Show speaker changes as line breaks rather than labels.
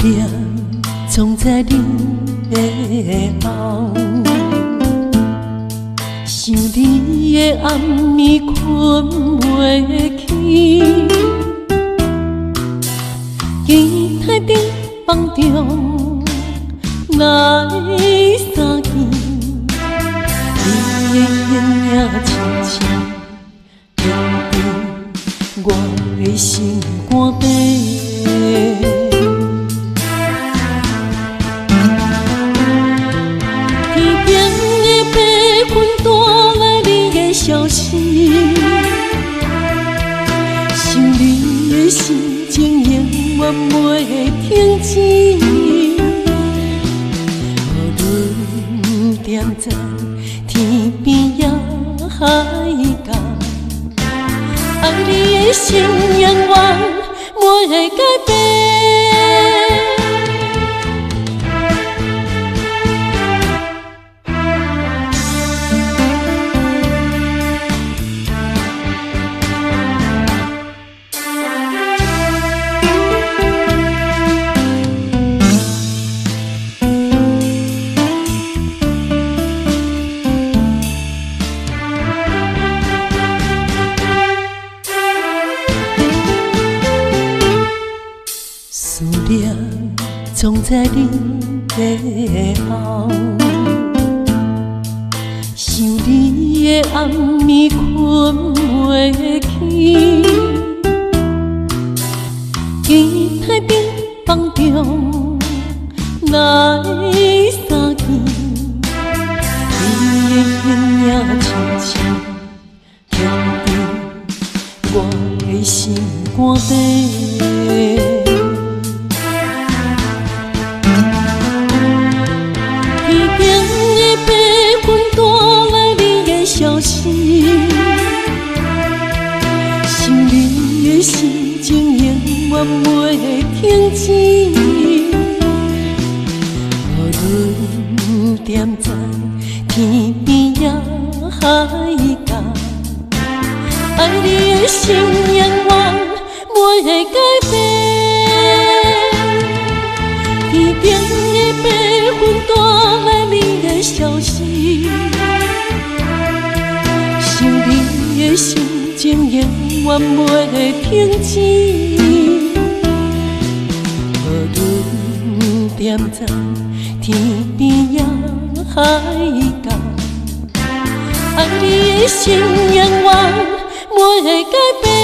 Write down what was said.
念总在你的后，想你的暗暝困袂去，期待顶房中来相见，你的形影亲亲踮伫我的心肝底。消息，想你的心情永远袂停止。无论踮在天边也海角，爱你的心永远袂改变。思念总在你的后，想你的暗暝困袂去，期待冰房中来相见，你的形影亲亲踮伫我的心肝底。消息，想你的心情永远袂停止。无论踮在天边也海角，爱你的心永远袂改变。天边的白云带来你的消息。你的心情永远袂停止，无论踮在天边也海角，爱你的心永远袂改变。